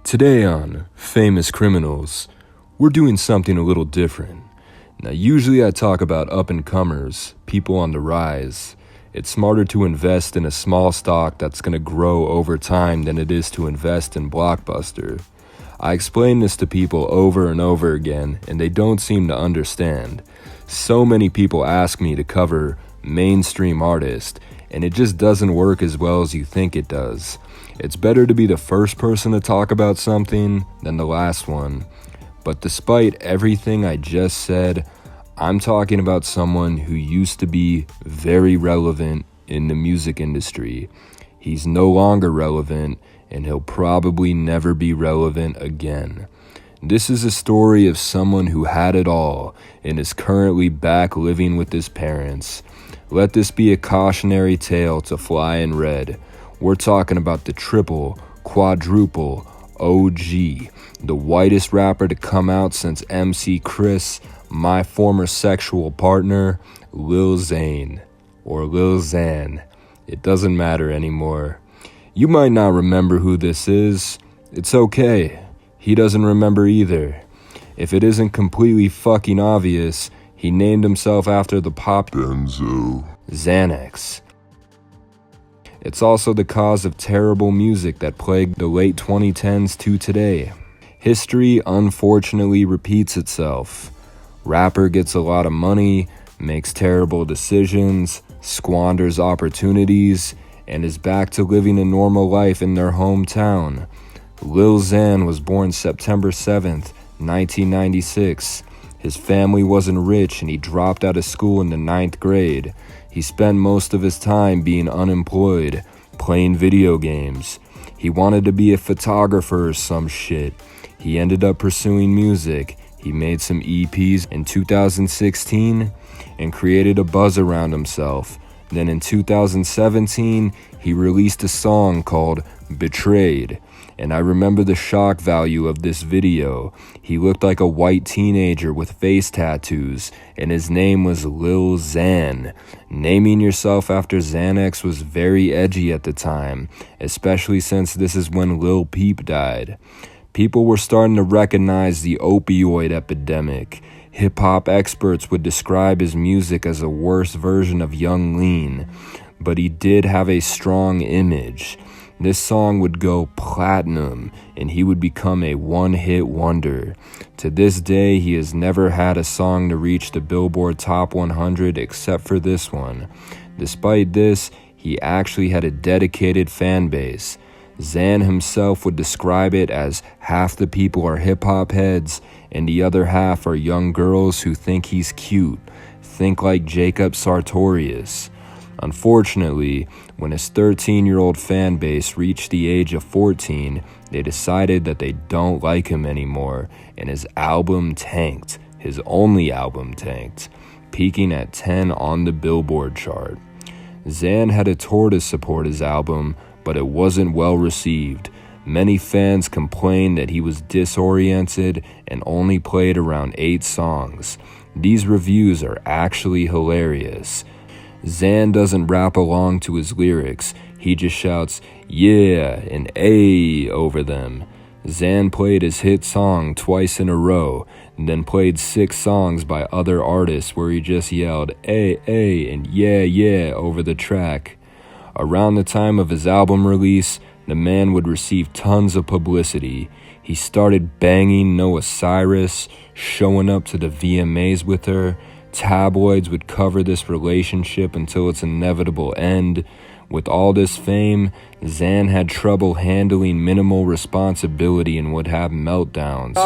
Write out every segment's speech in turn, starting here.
Today on Famous Criminals, we're doing something a little different. Now, usually I talk about up-and-comers, people on the rise. It's smarter to invest in a small stock that's going to grow over time than it is to invest in Blockbuster. I explain this to people over and over again, and they don't seem to understand. So many people ask me to cover mainstream artists, and it just doesn't work as well as you think it does. It's better to be the first person to talk about something than the last one. But despite everything I just said, I'm talking about someone who used to be very relevant in the music industry. He's no longer relevant, and he'll probably never be relevant again. This is a story of someone who had it all and is currently back living with his parents. Let this be a cautionary tale to fly in red. We're talking about the triple, quadruple OG, the whitest rapper to come out since MC Chris, my former sexual partner, Lil Xan, or Lil Xan. It doesn't matter anymore. You might not remember who this is. It's okay. He doesn't remember either. If it isn't completely fucking obvious, he named himself after the pop benzo Xanax. It's also the cause of terrible music that plagued the late 2010s to today. History unfortunately repeats itself. Rapper gets a lot of money, makes terrible decisions, squanders opportunities, and is back to living a normal life in their hometown. Lil Xan was born September 7th, 1996. His family wasn't rich and he dropped out of school in the 9th grade. He spent most of his time being unemployed, playing video games. He wanted to be a photographer or some shit. He ended up pursuing music. He made some EPs in 2016 and created a buzz around himself. Then in 2017, he released a song called Betrayed. And I remember the shock value of this video. He looked like a white teenager with face tattoos, and his name was Lil Xan. Naming yourself after Xanax was very edgy at the time, especially since this is when Lil Peep died. People were starting to recognize the opioid epidemic. Hip-hop experts would describe his music as a worse version of Young Lean, but he did have a strong image. This song would go platinum, and he would become a one-hit wonder. To this day, he has never had a song to reach the Billboard Top 100 except for this one. Despite this, he actually had a dedicated fan base. Xan himself would describe it as half the people are hip-hop heads, and the other half are young girls who think he's cute. Think like Jacob Sartorius. Unfortunately, when his 13-year-old fan base reached the age of 14, they decided that they don't like him anymore, and his album tanked. His only album tanked, peaking at 10 on the Billboard chart. Xan had a tour to support his album, but it wasn't well received. Many fans complained that he was disoriented and only played around 8 songs. These reviews are actually hilarious. Xan doesn't rap along to his lyrics, he just shouts "yeah" and "ay" over them. Xan played his hit song twice in a row, and then played 6 songs by other artists where he just yelled "ay, ay" and "yeah, yeah" over the track. Around the time of his album release, the man would receive tons of publicity. He started banging Noah Cyrus, showing up to the VMAs with her. Tabloids would cover this relationship until its inevitable end. With all this fame, Xan had trouble handling minimal responsibility and would have meltdowns.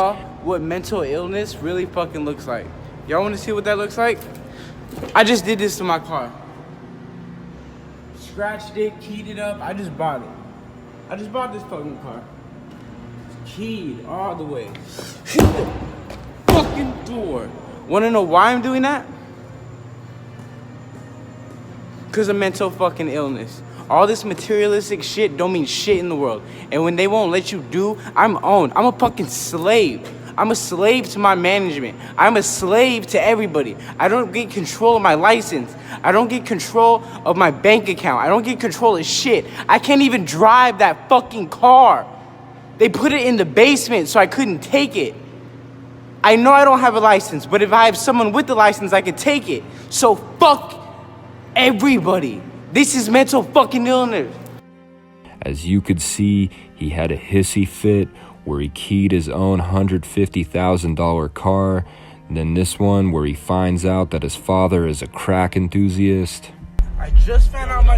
What mental illness really fucking looks like. Y'all want to see what that looks like? I just did this to my car. Scratched it, keyed it up. I just bought it. I just bought this fucking car. It's keyed all the way. Hit the fucking door. Wanna know why I'm doing that? Because of mental fucking illness. All this materialistic shit don't mean shit in the world. And when they won't let you do, I'm owned. I'm a fucking slave. I'm a slave to my management. I'm a slave to everybody. I don't get control of my license. I don't get control of my bank account. I don't get control of shit. I can't even drive that fucking car. They put it in the basement so I couldn't take it. I know I don't have a license, but if I have someone with the license, I could take it. So fuck everybody. This is mental fucking illness. As you could see, he had a hissy fit where he keyed his own $150,000 car, and then this one where he finds out that his father is a crack enthusiast. I just found out my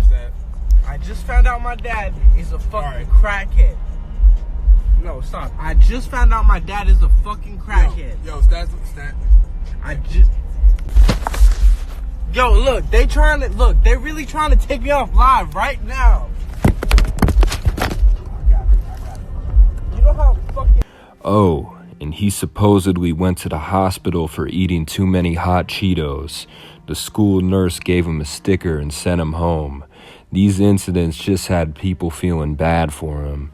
dad is a fucking crackhead. No, stop. I just found out my dad is a fucking crackhead. Yo, stat. Yo, look, they really trying to take me off live right now. I got it. You know how fucking... Oh, and he supposedly went to the hospital for eating too many hot Cheetos. The school nurse gave him a sticker and sent him home. These incidents just had people feeling bad for him.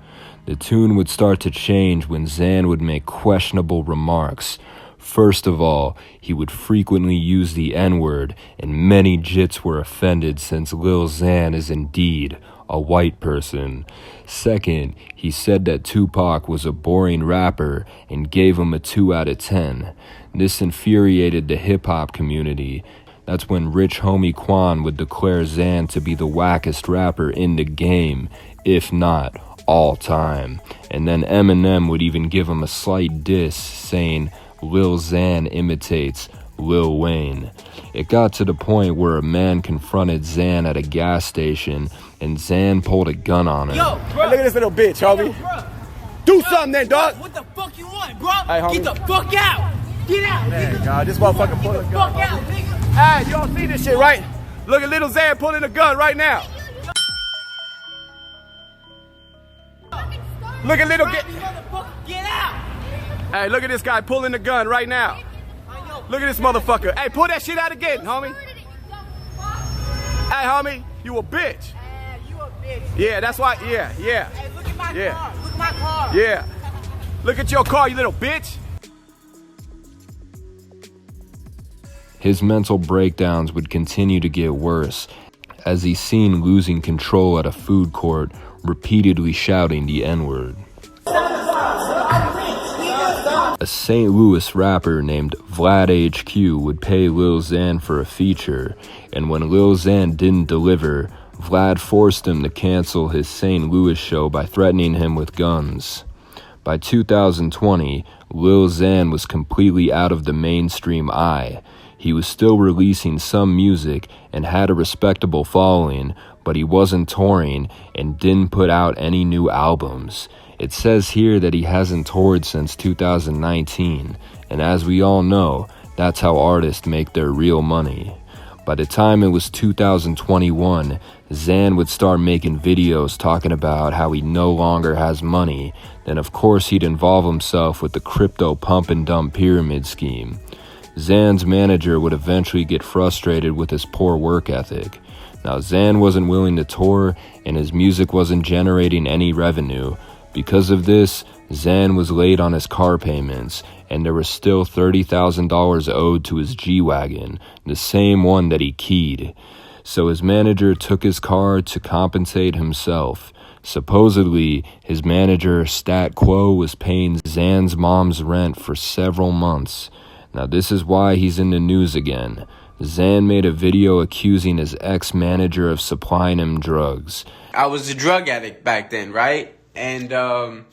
The tune would start to change when Xan would make questionable remarks. First of all, he would frequently use the N-word, and many Jits were offended since Lil Xan is indeed a white person. Second, he said that Tupac was a boring rapper and gave him a 2 out of 10. This infuriated the hip-hop community. That's when Rich Homie Quan would declare Xan to be the wackest rapper in the game, if not all time. And then Eminem would even give him a slight diss, saying Lil Xan imitates Lil Wayne. It got to the point where a man confronted Xan at a gas station, and Xan pulled a gun on him. Yo, bro. Hey, look at this little bitch, homie. Do something then, dog. What the fuck you want, bro? Hey, Get the fuck out. Get out. Man, God, this motherfucker pulling a gun. Fuck out, nigga. Hey, you don't see this shit, right? Look at Lil Xan pulling a gun right now. Look at little get. Get out. Hey, look at this guy pulling the gun right now. Look at this motherfucker. Hey, pull that shit out again, homie. Hey, homie, you a bitch. You a bitch. Yeah, that's why. Yeah. Hey, look at my Yeah. car. Look at my car. Yeah. Look at your car, you little bitch. His mental breakdowns would continue to get worse as he's seen losing control at a food court, repeatedly shouting the N-word. A St. Louis rapper named Vlad HQ would pay Lil Xan for a feature, and when Lil Xan didn't deliver, Vlad forced him to cancel his St. Louis show by threatening him with guns. By 2020, Lil Xan was completely out of the mainstream eye. He was still releasing some music and had a respectable following, but he wasn't touring and didn't put out any new albums. It says here that he hasn't toured since 2019, and as we all know, that's how artists make their real money. By the time it was 2021, Xan would start making videos talking about how he no longer has money. Then of course he'd involve himself with the crypto pump and dump pyramid scheme. Xan's manager would eventually get frustrated with his poor work ethic. Now Xan wasn't willing to tour and his music wasn't generating any revenue. Because of this, Xan was late on his car payments, and there was still $30,000 owed to his G-Wagon, the same one that he keyed. So his manager took his car to compensate himself. Supposedly, his manager, Stat Quo, was paying Xan's mom's rent for several months. Now this is why he's in the news again. Xan made a video accusing his ex-manager of supplying him drugs. I was a drug addict back then, right? And my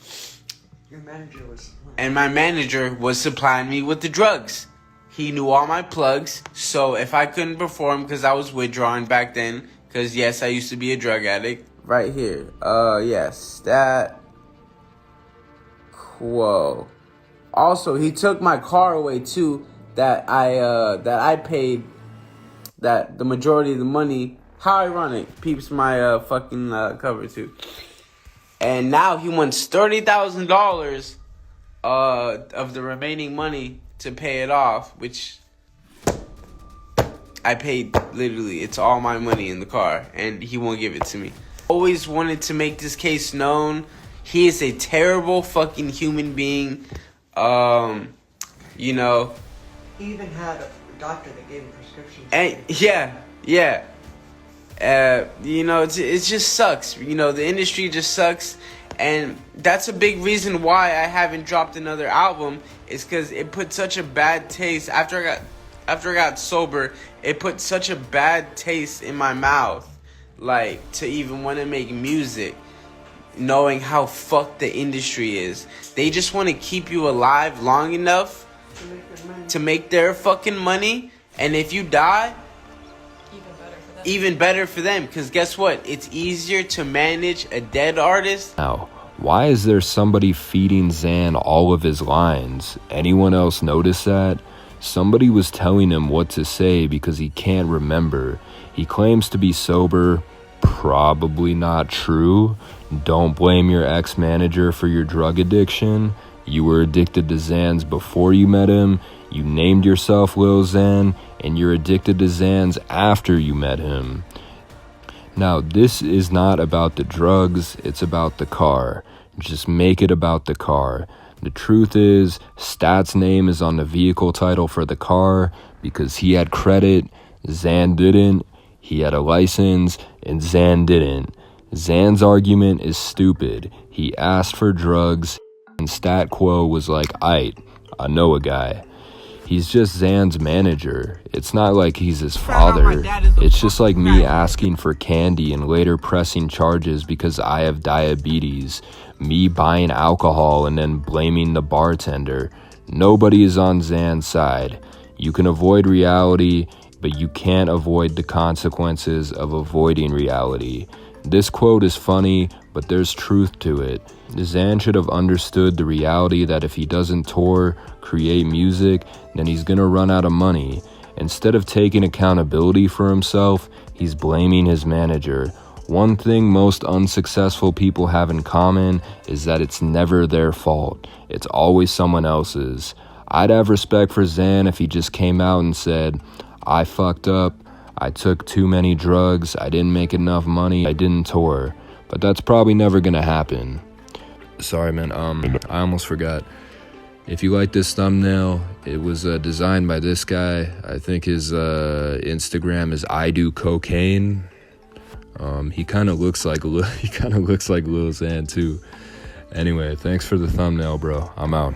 manager was supplying me with the drugs. He knew all my plugs, so if I couldn't perform because I was withdrawing back then, because yes, I used to be a drug addict. Right here, yes, Stat Quo. Also, he took my car away too. That I paid. That the majority of the money. How ironic. Peeps my fucking cover too. And now he wants $30,000 of the remaining money to pay it off, which I paid literally. It's all my money in the car, and he won't give it to me. Always wanted to make this case known. He is a terrible fucking human being. You know. He even had a doctor that gave him prescriptions. And yeah. You know, it just sucks. You know, the industry just sucks. And that's a big reason why I haven't dropped another album, is because it put such a bad taste after I got sober. It put such a bad taste in my mouth, like, to even want to make music, knowing how fucked the industry is. They just want to keep you alive long enough to make their fucking money, and if you die, even better for them, because guess what? It's easier to manage a dead artist. Now, why is there somebody feeding Xan all of his lines? Anyone else notice that? Somebody was telling him what to say because he can't remember. He claims to be sober. Probably not true. Don't blame your ex-manager for your drug addiction. You were addicted to Xans before you met him. You named yourself Lil Xan, and you're addicted to Xans after you met him. Now, this is not about the drugs, it's about the car. Just make it about the car. The truth is, Stat's name is on the vehicle title for the car because he had credit, Xan didn't. He had a license, and Xan didn't. Xan's argument is stupid. He asked for drugs, and Stat Quo was like, "Aight, I know a guy." He's just Xan's manager. It's not like he's his father. It's just like me asking for candy and later pressing charges because I have diabetes. Me buying alcohol and then blaming the bartender. Nobody is on Xan's side. You can avoid reality, but you can't avoid the consequences of avoiding reality. This quote is funny, but there's truth to it. Xan should have understood the reality that if he doesn't tour, create music, then he's gonna run out of money. Instead of taking accountability for himself, he's blaming his manager. One thing most unsuccessful people have in common is that it's never their fault. It's always someone else's. I'd have respect for Xan if he just came out and said, "I fucked up. I took too many drugs. I didn't make enough money. I didn't tour." But that's probably never gonna happen. Sorry, man. I almost forgot. If you like this thumbnail, it was designed by this guy. I think his Instagram is I Do Cocaine. He kind of looks like Lil Xan too. Anyway, thanks for the thumbnail, bro. I'm out.